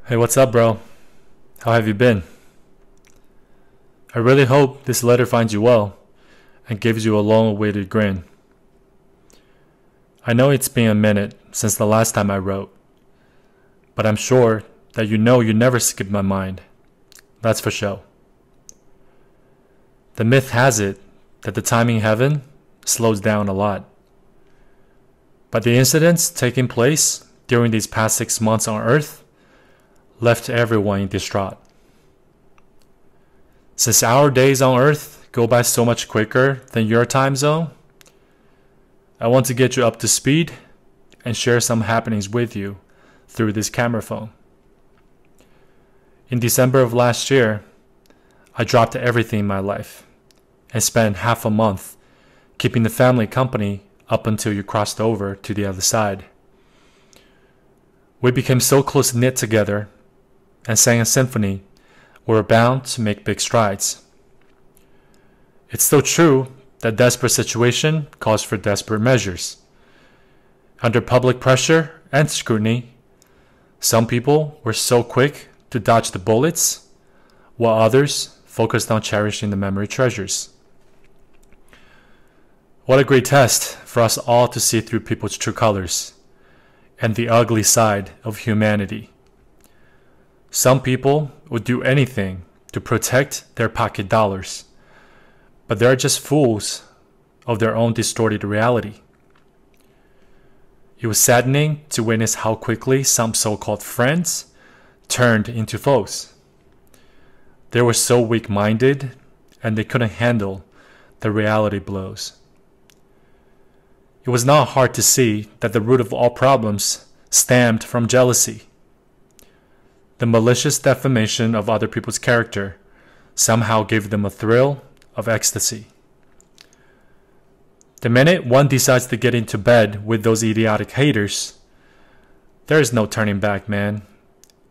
Hey, what's up, bro? How have you been? I really hope this letter finds you well and gives you a long-awaited grin. I know it's been a minute since the last time I wrote, but I'm sure that you never skip my mind. That's for sure. The myth has it that the time in heaven slows down a lot. But the incidents taking place during these past 6 months on Earth left everyone distraught. Since our days on Earth go by so much quicker than your time zone, I want to get you up to speed and share some happenings with you through this camera phone. In December of last year, I dropped everything in my life and spent half a month keeping the family company up until you crossed over to the other side. We became so close-knit together and sang a symphony. We were bound to make big strides. It's still true that desperate situation calls for desperate measures. Under public pressure and scrutiny, some people were so quick to dodge the bullets, while others focused on cherishing the memory treasures. What a great test for us all to see through people's true colors and the ugly side of humanity. Some people would do anything to protect their pocket dollars, but they're just fools of their own distorted reality. It was saddening to witness how quickly some so-called friends turned into foes. They were so weak-minded and they couldn't handle the reality blows. It was not hard to see that the root of all problems stemmed from jealousy. The malicious defamation of other people's character somehow gave them a thrill of ecstasy. The minute one decides to get into bed with those idiotic haters, there is no turning back, man.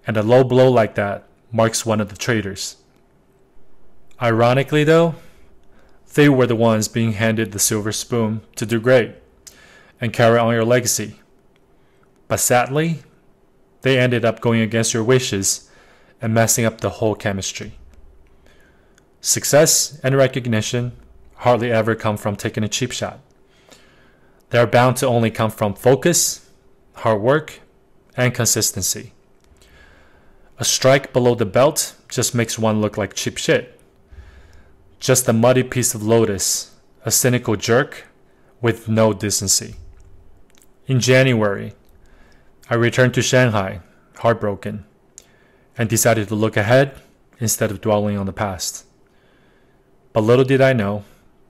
And a low blow like that marks one of the traitors. Ironically though, they were the ones being handed the silver spoon to do great and carry on your legacy. But sadly, they ended up going against your wishes and messing up the whole chemistry. Success and recognition hardly ever come from taking a cheap shot. They are bound to only come from focus, hard work, and consistency. A strike below the belt just makes one look like cheap shit. Just a muddy piece of lotus, a cynical jerk with no decency. In January, I returned to Shanghai, heartbroken, and decided to look ahead instead of dwelling on the past. But little did I know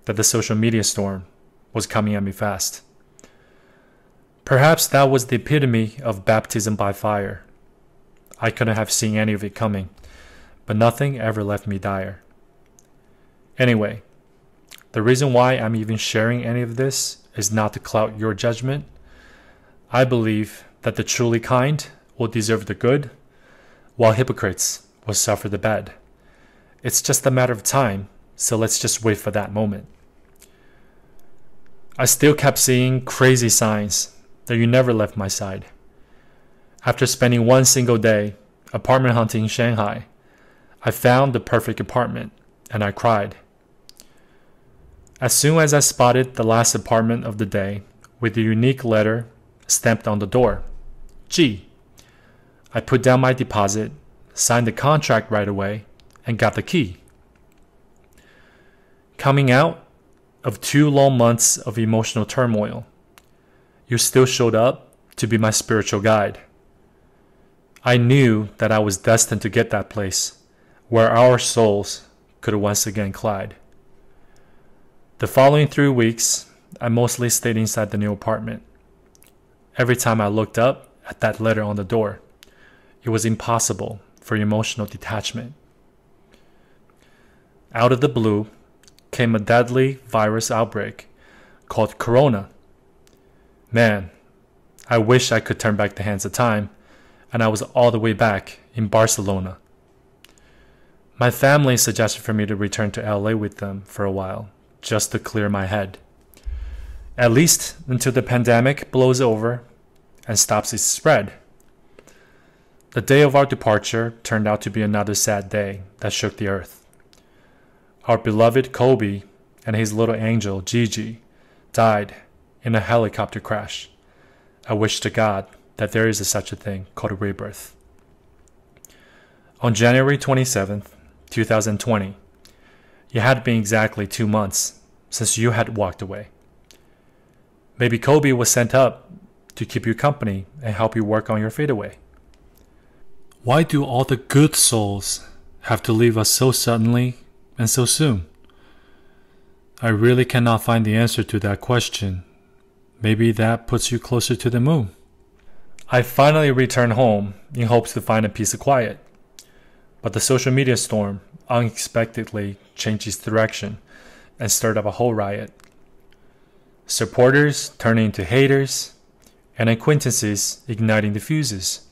that the social media storm was coming at me fast. Perhaps that was the epitome of baptism by fire. I couldn't have seen any of it coming, but nothing ever left me dire. Anyway, the reason why I'm even sharing any of this is not to cloud your judgment. I believe that the truly kind will deserve the good, while hypocrites will suffer the bad. It's just a matter of time, so let's just wait for that moment. I still kept seeing crazy signs that you never left my side. After spending one single day apartment hunting in Shanghai, I found the perfect apartment, and I cried. As soon as I spotted the last apartment of the day with a unique letter stamped on the door, G, I put down my deposit, signed the contract right away, and got the key. Coming out of 2 long months of emotional turmoil, you still showed up to be my spiritual guide. I knew that I was destined to get that place where our souls could once again collide. The following 3 weeks, I mostly stayed inside the new apartment. Every time I looked up at that letter on the door, it was impossible for emotional detachment. Out of the blue came a deadly virus outbreak called Corona. Man, I wish I could turn back the hands of time and I was all the way back in Barcelona. My family suggested for me to return to LA with them for a while, just to clear my head. At least until the pandemic blows over and stops its spread. The day of our departure turned out to be another sad day that shook the earth. Our beloved Kobe and his little angel, Gigi, died in a helicopter crash. I wish to God that there is such a thing called a rebirth. On January 27th, 2020, it had been exactly 2 months since you had walked away. Maybe Kobe was sent up to keep you company and help you work on your fadeaway. Why do all the good souls have to leave us so suddenly and so soon? I really cannot find the answer to that question. Maybe that puts you closer to the moon. I finally returned home in hopes to find a piece of quiet. But the social media storm unexpectedly changed its direction and stirred up a whole riot. Supporters turning into haters, and acquaintances igniting the fuses.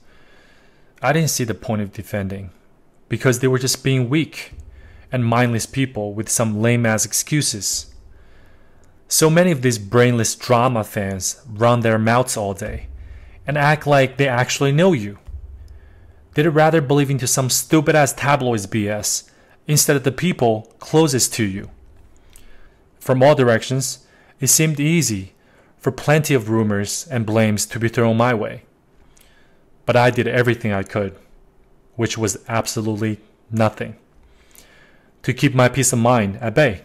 I didn't see the point of defending, because they were just being weak and mindless people with some lame-ass excuses. So many of these brainless drama fans run their mouths all day and act like they actually know you. They'd rather believe into some stupid-ass tabloids BS instead of the people closest to you. From all directions, it seemed easy for plenty of rumors and blames to be thrown my way. But I did everything I could, which was absolutely nothing, to keep my peace of mind at bay.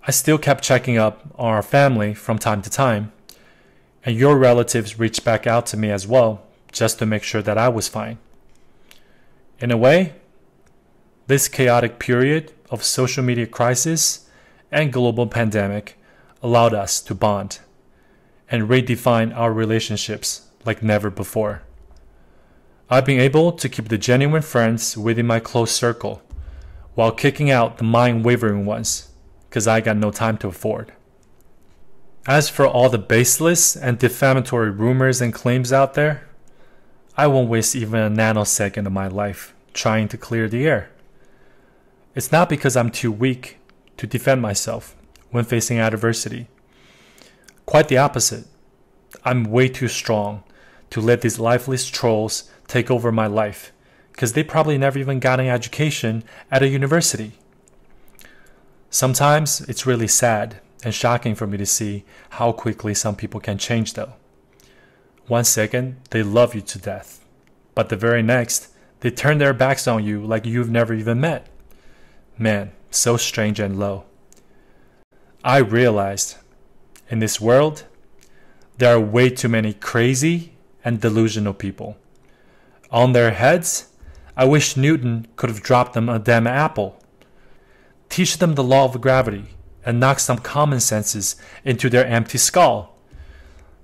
I still kept checking up on our family from time to time, and your relatives reached back out to me as well, just to make sure that I was fine. In a way, this chaotic period of social media crisis and global pandemic allowed us to bond and redefine our relationships like never before. I've been able to keep the genuine friends within my close circle while kicking out the mind-wavering ones, because I got no time to afford. As for all the baseless and defamatory rumors and claims out there, I won't waste even a nanosecond of my life trying to clear the air. It's not because I'm too weak to defend myself when facing adversity. Quite the opposite. I'm way too strong to let these lifeless trolls take over my life, because they probably never even got an education at a university. Sometimes it's really sad and shocking for me to see how quickly some people can change though. 1 second, they love you to death, but the very next, they turn their backs on you like you've never even met. Man, so strange and low. I realized, in this world, there are way too many crazy and delusional people. On their heads, I wish Newton could have dropped them a damn apple. Teach them the law of gravity and knock some common senses into their empty skull.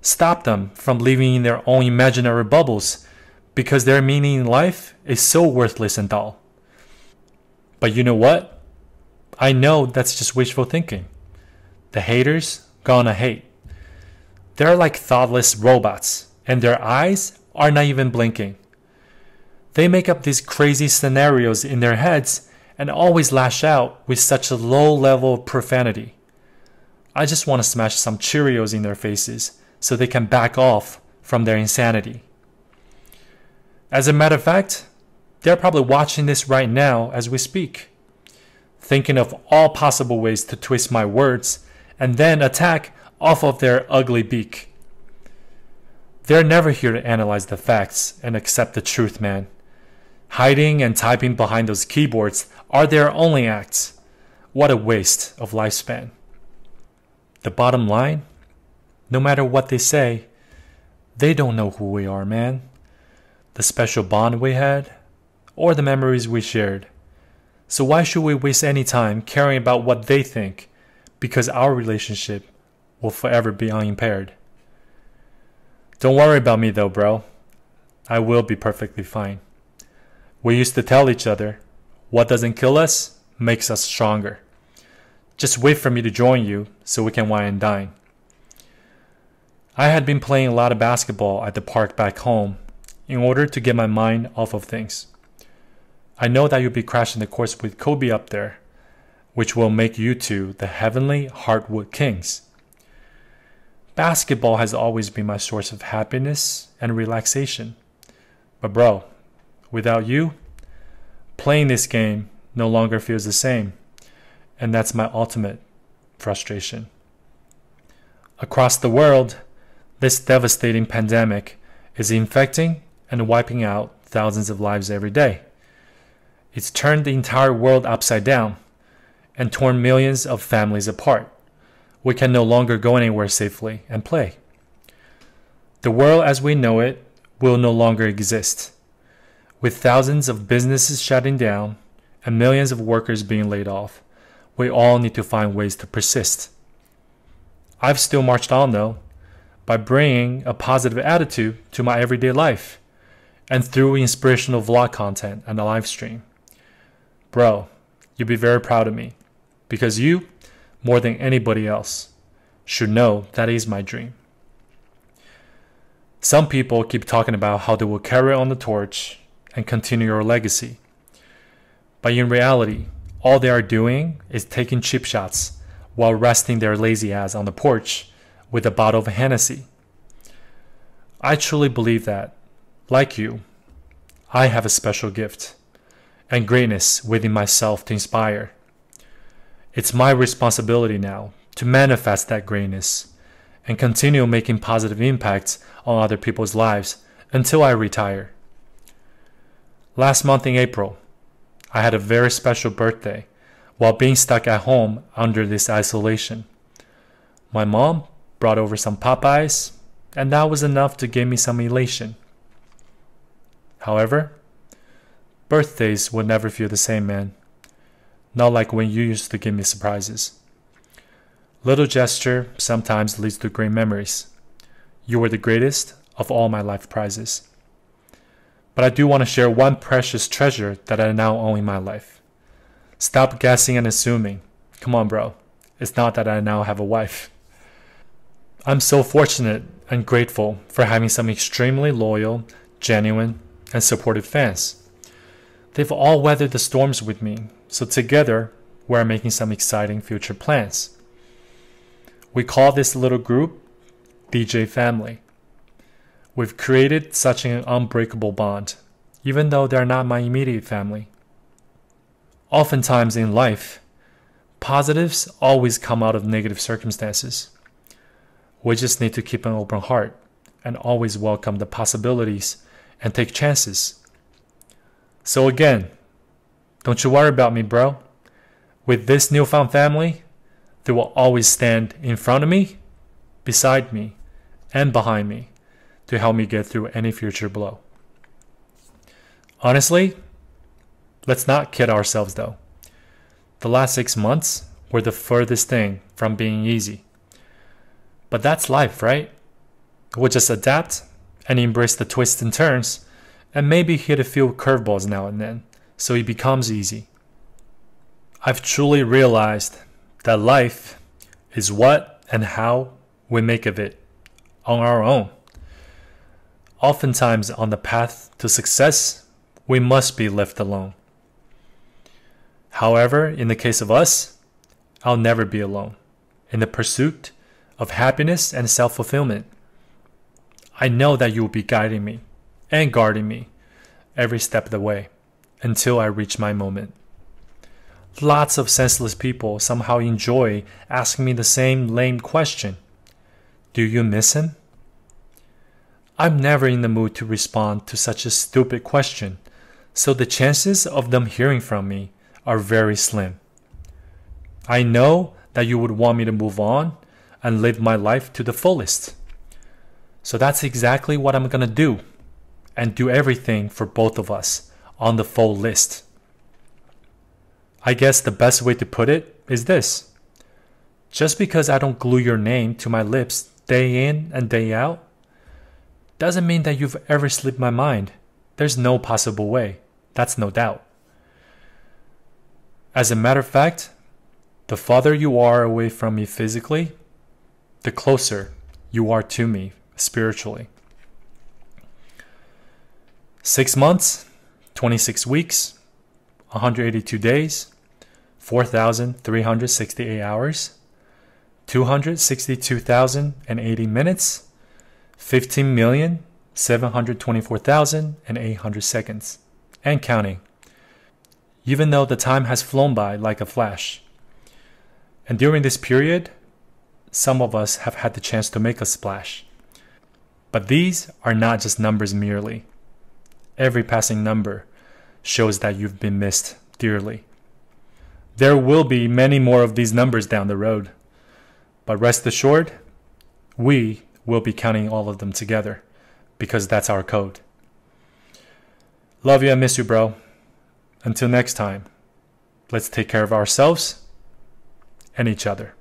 Stop them from living in their own imaginary bubbles because their meaning in life is so worthless and dull. But you know what? I know that's just wishful thinking. The haters gonna hate. They're like thoughtless robots, and their eyes are not even blinking. They make up these crazy scenarios in their heads and always lash out with such a low level of profanity. I just want to smash some Cheerios in their faces so they can back off from their insanity. As a matter of fact, they're probably watching this right now as we speak, thinking of all possible ways to twist my words and then attack off of their ugly beak. They're never here to analyze the facts and accept the truth, man. Hiding and typing behind those keyboards are their only acts. What a waste of lifespan. The bottom line, no matter what they say, they don't know who we are, man. The special bond we had, or the memories we shared. So why should we waste any time caring about what they think, because our relationship will forever be unimpaired? Don't worry about me though, bro. I will be perfectly fine. We used to tell each other, what doesn't kill us makes us stronger. Just wait for me to join you so we can wine and dine. I had been playing a lot of basketball at the park back home in order to get my mind off of things. I know that you'll be crashing the course with Kobe up there, which will make you two the heavenly hardwood kings. Basketball has always been my source of happiness and relaxation. But bro, without you, playing this game no longer feels the same. And that's my ultimate frustration. Across the world, this devastating pandemic is infecting and wiping out thousands of lives every day. It's turned the entire world upside down and torn millions of families apart. We can no longer go anywhere safely and play. The world as we know it will no longer exist. With thousands of businesses shutting down and millions of workers being laid off, we all need to find ways to persist. I've still marched on though, by bringing a positive attitude to my everyday life and through inspirational vlog content and a live stream. Bro, you'll be very proud of me because you, more than anybody else, should know that is my dream. Some people keep talking about how they will carry on the torch and continue your legacy. But in reality, all they are doing is taking cheap shots while resting their lazy ass on the porch with a bottle of Hennessy. I truly believe that, like you, I have a special gift and greatness within myself to inspire. It's my responsibility now to manifest that greatness and continue making positive impacts on other people's lives until I retire. Last month in April, I had a very special birthday while being stuck at home under this isolation. My mom brought over some Popeyes, and that was enough to give me some elation. However, birthdays will never feel the same, man. Not like when you used to give me surprises. Little gesture sometimes leads to great memories. You were the greatest of all my life prizes. But I do want to share one precious treasure that I now own in my life. Stop guessing and assuming. Come on, bro. It's not that I now have a wife. I'm so fortunate and grateful for having some extremely loyal, genuine, and supportive fans. They've all weathered the storms with me, so together we're making some exciting future plans. We call this little group DJ Family. We've created such an unbreakable bond, even though they're not my immediate family. Oftentimes in life, positives always come out of negative circumstances. We just need to keep an open heart and always welcome the possibilities and take chances. So again, don't you worry about me, bro. With this newfound family, they will always stand in front of me, beside me, and behind me to help me get through any future blow. Honestly, let's not kid ourselves though. The last 6 months were the furthest thing from being easy. But that's life, right? We'll just adapt and embrace the twists and turns and maybe hit a few curveballs now and then so it becomes easy. I've truly realized that life is what and how we make of it on our own. Oftentimes on the path to success, we must be left alone. However, in the case of us, I'll never be alone in the pursuit of happiness and self-fulfillment. I know that you will be guiding me and guarding me every step of the way until I reach my moment. Lots of senseless people somehow enjoy asking me the same lame question. Do you miss him? I'm never in the mood to respond to such a stupid question, so the chances of them hearing from me are very slim. I know that you would want me to move on and live my life to the fullest. So that's exactly what I'm gonna do, and do everything for both of us on the full list. I guess the best way to put it is this. Just because I don't glue your name to my lips day in and day out, doesn't mean that you've ever slipped my mind. There's no possible way. That's no doubt. As a matter of fact, the farther you are away from me physically, the closer you are to me spiritually. 6 months, 26 weeks, 182 days, 4,368 hours, 262,080 minutes, 15,000,000 724,800 seconds, and counting, even though the time has flown by like a flash. And during this period, some of us have had the chance to make a splash. But these are not just numbers merely. Every passing number shows that you've been missed dearly. There will be many more of these numbers down the road. But rest assured, we will be counting all of them together, because that's our code. Love you and miss you, bro. Until next time, let's take care of ourselves and each other.